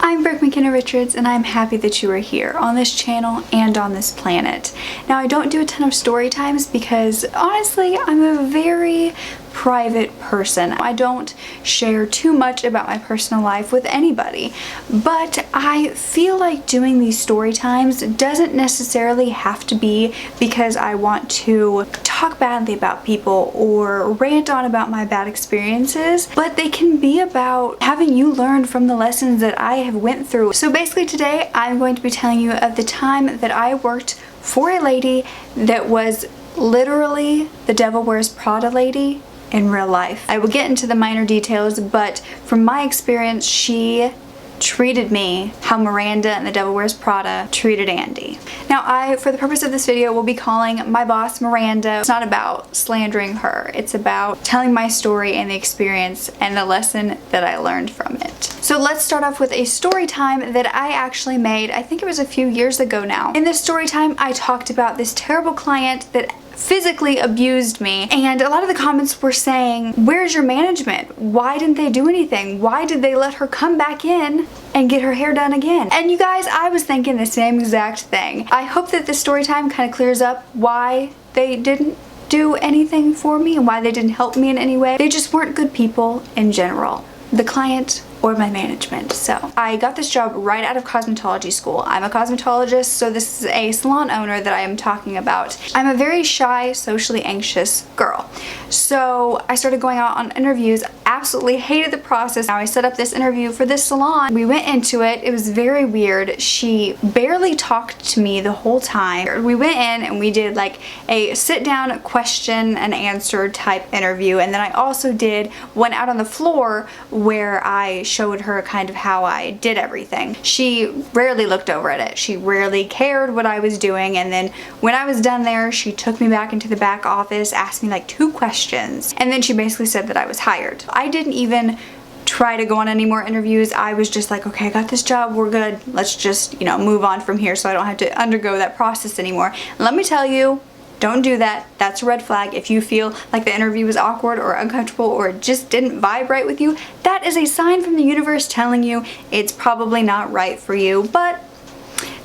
I'm Brooke Makenna Richards, and I'm happy that you are here on this channel and on this planet. Now, I don't do a ton of story times because honestly, I'm a very private person. I don't share too much about my personal life with anybody, but I feel like doing these story times doesn't necessarily have to be because I want to talk badly about people or rant on about my bad experiences, but they can be about having you learn from the lessons that I have went through. So basically today I'm going to be telling you of the time that I worked for a lady that was literally the Devil Wears Prada lady in real life. I will get into the minor details, but from my experience, she treated me how Miranda and the Devil Wears Prada treated Andy. Now, I, for the purpose of this video, will be calling my boss Miranda. It's not about slandering her. It's about telling my story and the experience and the lesson that I learned from it. So let's start off with a story time that I actually made. I think it was a few years ago now. In this story time, I talked about this terrible client that physically abused me, and a lot of the comments were saying, where's your management? Why didn't they do anything? Why did they let her come back in and get her hair done again? And you guys, I was thinking the same exact thing. I hope that this story time kind of clears up why they didn't do anything for me and why they didn't help me in any way. They just weren't good people in general, the client or my management. So I got this job right out of cosmetology school. I'm a cosmetologist, so this is a salon owner that I am talking about. I'm a very shy, socially anxious girl. So I started going out on interviews, absolutely hated the process. Now I set up this interview for this salon. We went into it. It was very weird. She barely talked to me the whole time. We went in and we did like a sit down question and answer type interview, and then I also did one out on the floor where I showed her kind of how I did everything. She rarely looked over at it. She rarely cared what I was doing, and then when I was done there, she took me back into the back office, asked me like 2 questions, and then she basically said that I was hired. I didn't even try to go on any more interviews. I was just like, okay, I got this job, we're good. Let's just, move on from here so I don't have to undergo that process anymore. And let me tell you, don't do that. That's a red flag. If you feel like the interview was awkward or uncomfortable or it just didn't vibe right with you, that is a sign from the universe telling you it's probably not right for you. But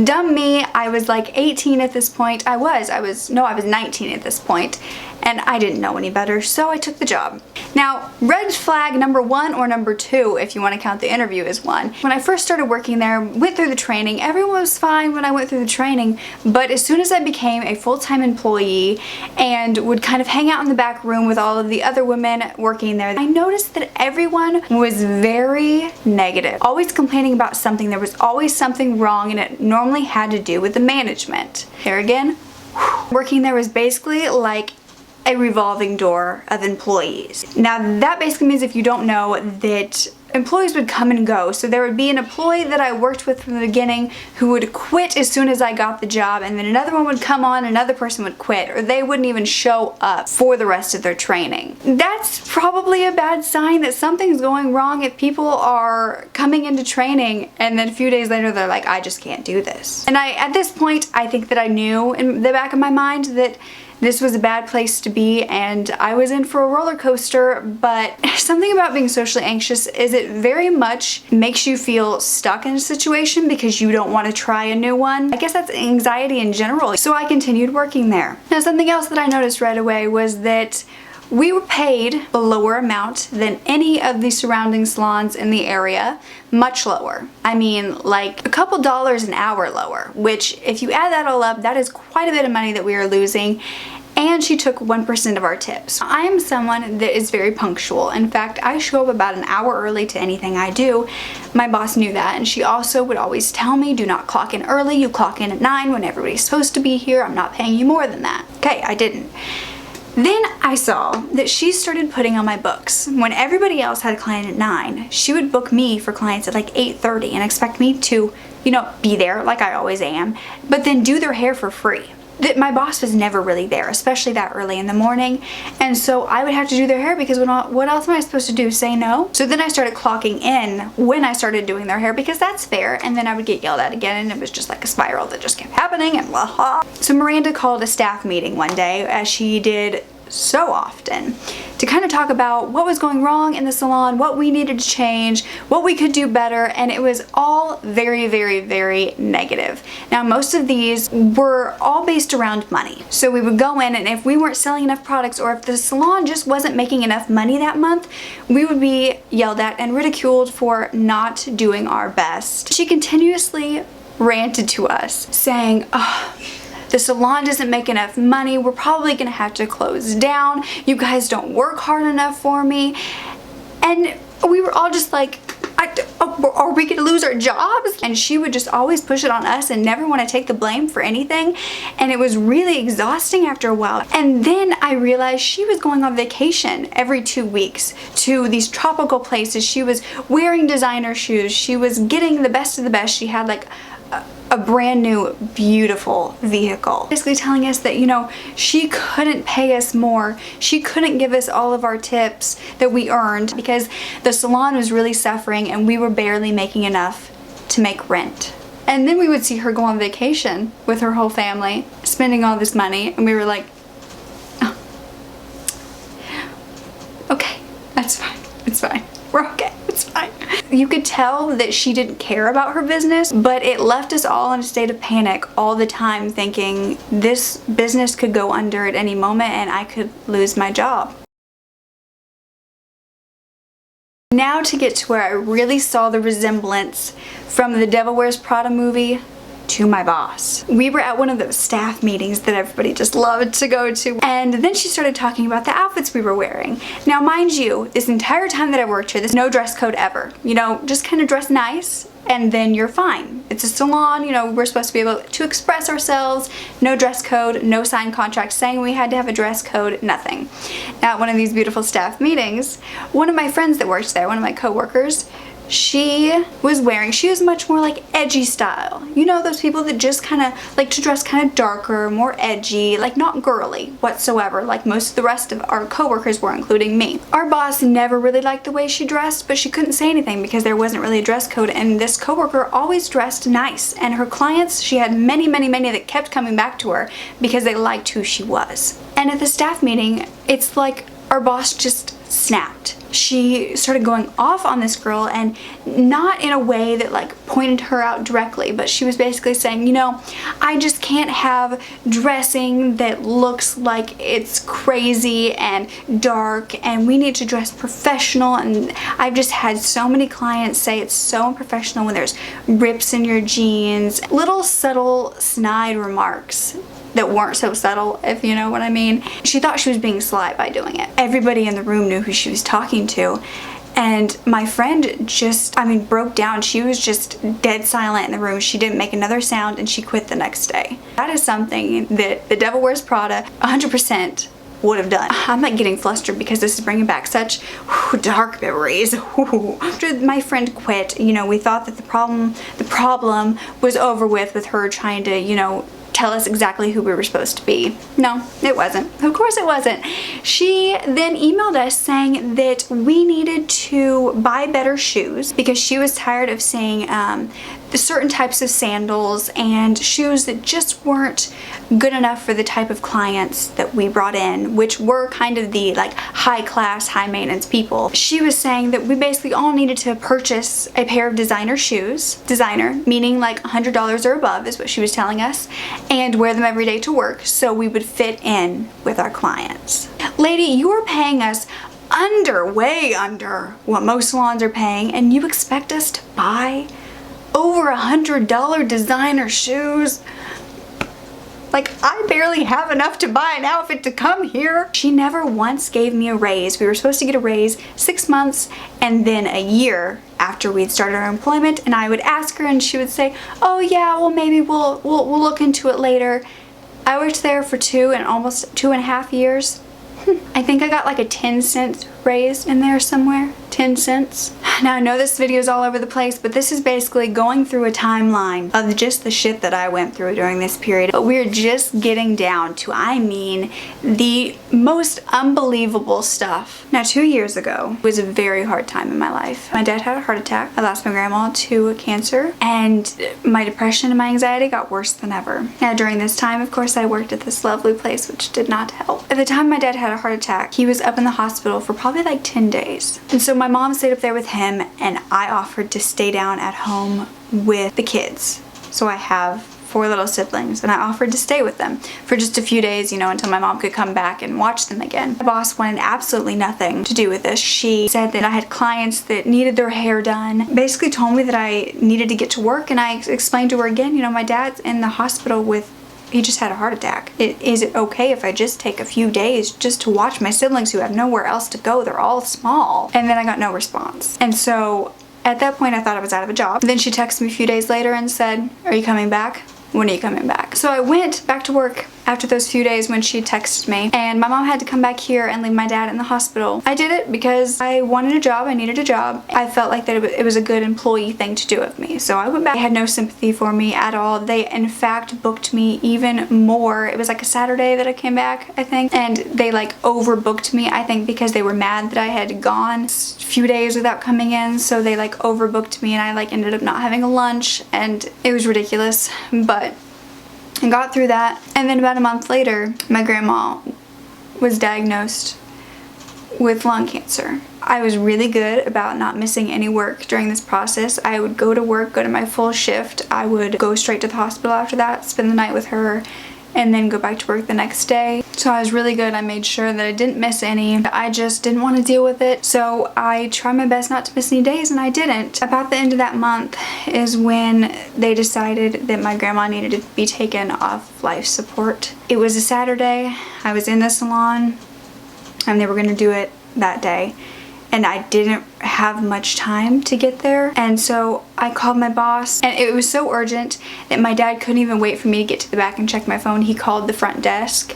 dumb me, I was like 18 at this point. I was 19 at this point, and I didn't know any better, so I took the job. Now, red flag number 1 or number 2, if you want to count the interview as one. When I first started working there, went through the training, everyone was fine when I went through the training, but as soon as I became a full-time employee and would kind of hang out in the back room with all of the other women working there, I noticed that everyone was very negative, always complaining about something. There was always something wrong, and it normally had to do with the management. There again, working there was basically like a revolving door of employees. Now that basically means, if you don't know, that employees would come and go. So there would be an employee that I worked with from the beginning who would quit as soon as I got the job, and then another one would come on, another person would quit, or they wouldn't even show up for the rest of their training. That's probably a bad sign that something's going wrong if people are coming into training and then a few days later they're like, I just can't do this. And at this point, I think that I knew in the back of my mind that this was a bad place to be, and I was in for a roller coaster. But something about being socially anxious is it very much makes you feel stuck in a situation because you don't want to try a new one. I guess that's anxiety in general. So I continued working there. Now, something else that I noticed right away was that we were paid a lower amount than any of the surrounding salons in the area, much lower. I mean, like a couple dollars an hour lower, which if you add that all up, that is quite a bit of money that we are losing. And she took 1% of our tips. I am someone that is very punctual. In fact, I show up about an hour early to anything I do. My boss knew that, and she also would always tell me, do not clock in early, you clock in at 9 when everybody's supposed to be here. I'm not paying you more than that. Okay, I didn't. Then I saw that she started putting on my books. When everybody else had a client at 9, she would book me for clients at like 8:30 and expect me to, be there like I always am, but then do their hair for free. That my boss was never really there, especially that early in the morning, and so I would have to do their hair because what else am I supposed to do, say no? So then I started clocking in when I started doing their hair because that's fair, and then I would get yelled at again, and it was just like a spiral that just kept happening and blah blah. So Miranda called a staff meeting one day, as she did so often to kind of talk about what was going wrong in the salon, what we needed to change, what we could do better, and it was all very, very, very negative. Now, most of these were all based around money. So we would go in, and if we weren't selling enough products, or if the salon just wasn't making enough money that month, we would be yelled at and ridiculed for not doing our best. She continuously ranted to us saying, oh, the salon doesn't make enough money, we're probably gonna have to close down, you guys don't work hard enough for me. And we were all just like, are we gonna lose our jobs? And she would just always push it on us and never want to take the blame for anything. And it was really exhausting after a while. And then I realized she was going on vacation every 2 weeks to these tropical places. She was wearing designer shoes. She was getting the best of the best. She had like a brand new, beautiful vehicle. Basically telling us that, you know, she couldn't pay us more. She couldn't give us all of our tips that we earned because the salon was really suffering and we were barely making enough to make rent. And then we would see her go on vacation with her whole family, spending all this money, and we were like, oh, okay, that's fine, it's fine, we're okay, it's fine. You could tell that she didn't care about her business, but it left us all in a state of panic all the time, thinking this business could go under at any moment and I could lose my job. Now to get to where I really saw the resemblance from the Devil Wears Prada movie to my boss. We were at one of those staff meetings that everybody just loved to go to, and then she started talking about the outfits we were wearing. Now mind you, this entire time that I worked here, there's no dress code ever. You know, just kind of dress nice and then you're fine. It's a salon, you know, we're supposed to be able to express ourselves. No dress code, no signed contract saying we had to have a dress code, nothing. Now at one of these beautiful staff meetings, one of my friends that works there, one of my co-workers, she was much more like edgy style. You know, those people that just kind of like to dress kind of darker, more edgy, like not girly whatsoever, like most of the rest of our co-workers were, including me. Our boss never really liked the way she dressed, but she couldn't say anything because there wasn't really a dress code, and this co-worker always dressed nice, and her clients, she had many that kept coming back to her because they liked who she was. And at the staff meeting, it's like our boss just snapped. She started going off on this girl, and not in a way that like pointed her out directly, but she was basically saying, you know, I just can't have dressing that looks like it's crazy and dark, and we need to dress professional. And I've just had so many clients say it's so unprofessional when there's rips in your jeans. Little subtle snide remarks that weren't so subtle, if you know what I mean. She thought she was being sly by doing it. Everybody in the room knew who she was talking to, and my friend just, broke down. She was just dead silent in the room. She didn't make another sound, and she quit the next day. That is something that the Devil Wears Prada 100% would have done. I'm like getting flustered because this is bringing back such dark memories. After my friend quit, you know, we thought that the problem was over with her trying to, you know, tell us exactly who we were supposed to be. No, it wasn't. Of course it wasn't. She then emailed us saying that we needed to buy better shoes because she was tired of seeing certain types of sandals and shoes that just weren't good enough for the type of clients that we brought in, which were kind of the like high class, high maintenance people. She was saying that we basically all needed to purchase a pair of designer shoes, designer meaning like $100 or above is what she was telling us, and wear them every day to work so we would fit in with our clients. Lady, you are paying us way under what most salons are paying, and you expect us to buy over $100 designer shoes? Like, I barely have enough to buy an outfit to come here. She never once gave me a raise. We were supposed to get a raise 6 months and then a year after we'd started our employment, and I would ask her and she would say, oh yeah, well maybe we'll look into it later. I worked there for almost 2.5 years. I think I got like a 10-cent raise in there somewhere. 10 cents. Now I know this video is all over the place, but this is basically going through a timeline of just the shit that I went through during this period. But we're just getting down to, the most unbelievable stuff. Now 2 years ago was a very hard time in my life. My dad had a heart attack. I lost my grandma to cancer, and my depression and my anxiety got worse than ever. Now during this time, of course, I worked at this lovely place, which did not help. At the time my dad had a heart attack, he was up in the hospital for probably like 10 days. And so my mom stayed up there with him, and I offered to stay down at home with the kids. So I have 4 little siblings, and I offered to stay with them for just a few days, you know, until my mom could come back and watch them again. My boss wanted absolutely nothing to do with this. She said that I had clients that needed their hair done, basically told me that I needed to get to work, and I explained to her again, you know, my dad's in the hospital he just had a heart attack. Is it okay if I just take a few days just to watch my siblings who have nowhere else to go? They're all small. And then I got no response. And so at that point I thought I was out of a job. Then she texted me a few days later and said, "Are you coming back? When are you coming back?" So I went back to work after those few days when she texted me, and my mom had to come back here and leave my dad in the hospital. I did it because I wanted a job, I needed a job. I felt like that it was a good employee thing to do of me. So I went back. They had no sympathy for me at all. They in fact booked me even more. It was like a Saturday that I came back, I think, and they like overbooked me, I think, because they were mad that I had gone a few days without coming in. So they like overbooked me, and I like ended up not having a lunch, and it was ridiculous, but I got through that. And then about a month later, my grandma was diagnosed with lung cancer. I was really good about not missing any work during this process. I would go to work, go to my full shift. I would go straight to the hospital after that, spend the night with her, and then go back to work the next day. So I was really good. I made sure that I didn't miss any. I just didn't want to deal with it. So I tried my best not to miss any days, and I didn't. About the end of that month is when they decided that my grandma needed to be taken off life support. It was a Saturday. I was in the salon, and they were going to do it that day. And I didn't have much time to get there, and so I called my boss, and it was so urgent that my dad couldn't even wait for me to get to the back and check my phone. He called the front desk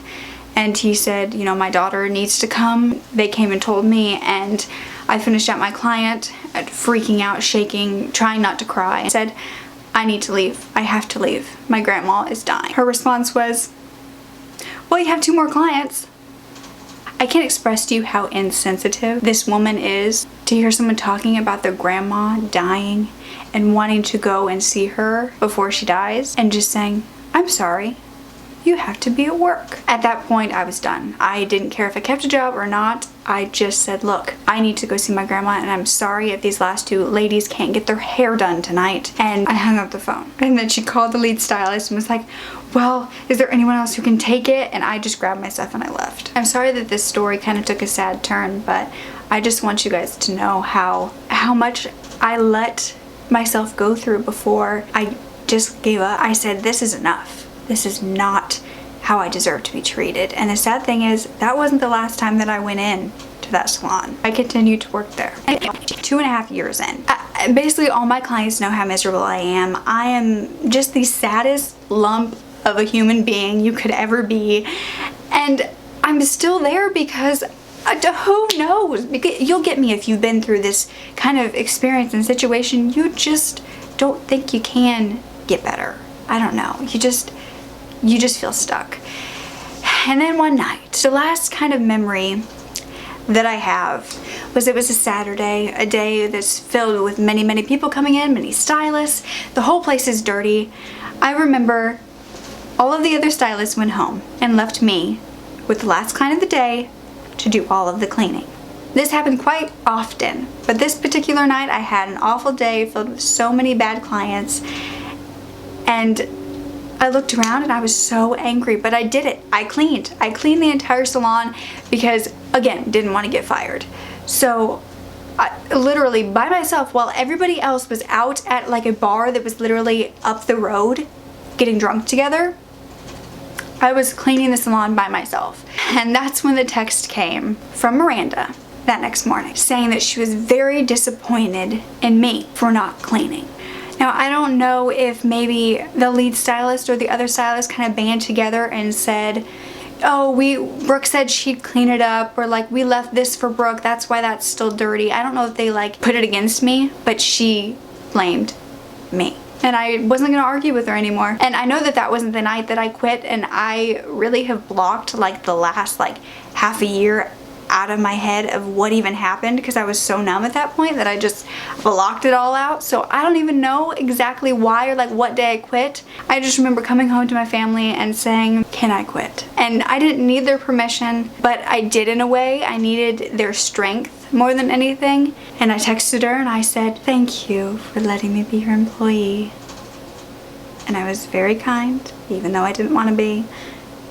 and he said, you know, my daughter needs to come. They came and told me, and I finished out my client, freaking out, shaking, trying not to cry. I said, "I need to leave. I have to leave. My grandma is dying." Her response was, "Well, you have 2 more clients." I can't express to you how insensitive this woman is to hear someone talking about their grandma dying and wanting to go and see her before she dies, and just saying, "I'm sorry, you have to be at work." At that point, I was done. I didn't care if I kept a job or not. I just said, "Look, I need to go see my grandma, and I'm sorry if these last 2 ladies can't get their hair done tonight." And I hung up the phone. And then she called the lead stylist and was like, "Well, is there anyone else who can take it?" And I just grabbed my stuff and I left. I'm sorry that this story kind of took a sad turn, but I just want you guys to know how much I let myself go through before I just gave up. I said, "This is enough. This is not how I deserve to be treated." And the sad thing is, that wasn't the last time that I went in to that salon. I continued to work there. 2.5 years in. Basically, all my clients know how miserable I am. I am just the saddest lump of a human being you could ever be. And I'm still there because who knows? Because you'll get me if you've been through this kind of experience and situation. You just don't think you can get better. I don't know. You just feel stuck. And then one night, the last kind of memory that I have was, it was a Saturday, a day that's filled with many, many people coming in, many stylists. The whole place is dirty. I remember all of the other stylists went home and left me with the last client of the day to do all of the cleaning. This happened quite often, but this particular night I had an awful day filled with so many bad clients, and I looked around and I was so angry, but I did it. I cleaned the entire salon because, again, didn't want to get fired. So I, literally by myself, while everybody else was out at like a bar that was literally up the road getting drunk together, I was cleaning the salon by myself. And that's when the text came from Miranda that next morning, saying that she was very disappointed in me for not cleaning. Now, I don't know if maybe the lead stylist or the other stylist kind of band together and said, "Oh, Brooke said she'd clean it up," or like, "We left this for Brooke, that's why that's still dirty." I don't know if they like put it against me, but she blamed me. And I wasn't gonna argue with her anymore. And I know that that wasn't the night that I quit, and I really have blocked like the last like half a year out of my head of what even happened because I was so numb at that point that I just blocked it all out. So I don't even know exactly why or like what day I quit. I just remember coming home to my family and saying, can I quit? And I didn't need their permission, but I did in a way. I needed their strength more than anything. And I texted her and I said, thank you for letting me be your employee. And I was very kind, even though I didn't want to be.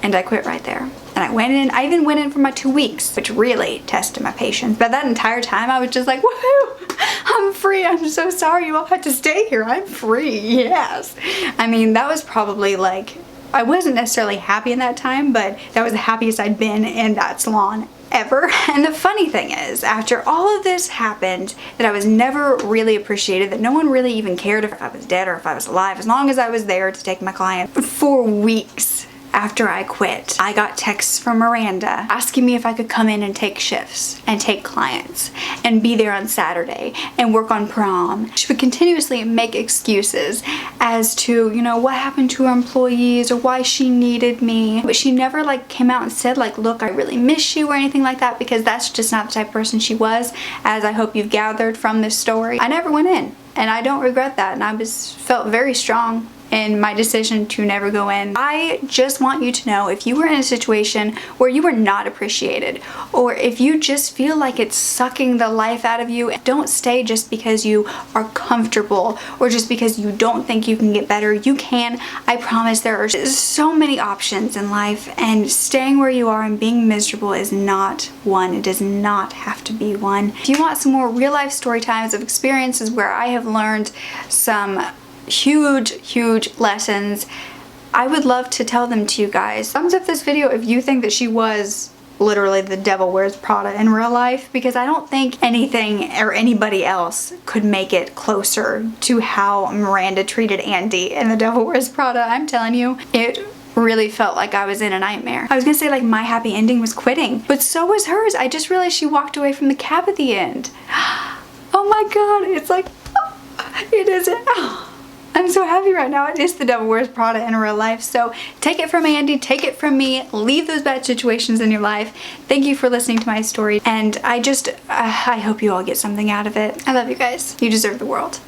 And I quit right there. And I went in, I even went in for my 2 weeks, which really tested my patience. But that entire time I was just like, woohoo, I'm free. I'm so sorry you all had to stay here. I'm free, yes. I mean, that was probably like, I wasn't necessarily happy in that time, but that was the happiest I'd been in that salon ever. And the funny thing is, after all of this happened, that I was never really appreciated, that no one really even cared if I was dead or if I was alive, as long as I was there to take my client. For weeks after I quit, I got texts from Miranda asking me if I could come in and take shifts and take clients and be there on Saturday and work on prom. She would continuously make excuses as to, you know, what happened to her employees or why she needed me. But she never like came out and said like, look, I really miss you or anything like that, because that's just not the type of person she was, as I hope you've gathered from this story. I never went in, and I don't regret that, and I felt very strong in my decision to never go in. I just want you to know, if you were in a situation where you were not appreciated, or if you just feel like it's sucking the life out of you, don't stay just because you are comfortable or just because you don't think you can get better. You can. I promise. There are so many options in life, and staying where you are and being miserable is not one. It does not have to be one. If you want some more real life story times of experiences where I have learned some huge lessons, I would love to tell them to you guys. Thumbs up this video if you think that she was literally the devil wears Prada in real life, because I don't think anything or anybody else could make it closer to how Miranda treated Andy in The Devil Wears Prada. I'm telling you, it really felt like I was in a nightmare. I was gonna say like my happy ending was quitting, but so was hers. I just realized she walked away from the cab at the end. Oh my god, it's like, it isn't. Oh. I'm so happy right now. It is The Devil Wears Prada in real life. So take it from Andy, take it from me, leave those bad situations in your life. Thank you for listening to my story, and I hope you all get something out of it. I love you guys. You deserve the world.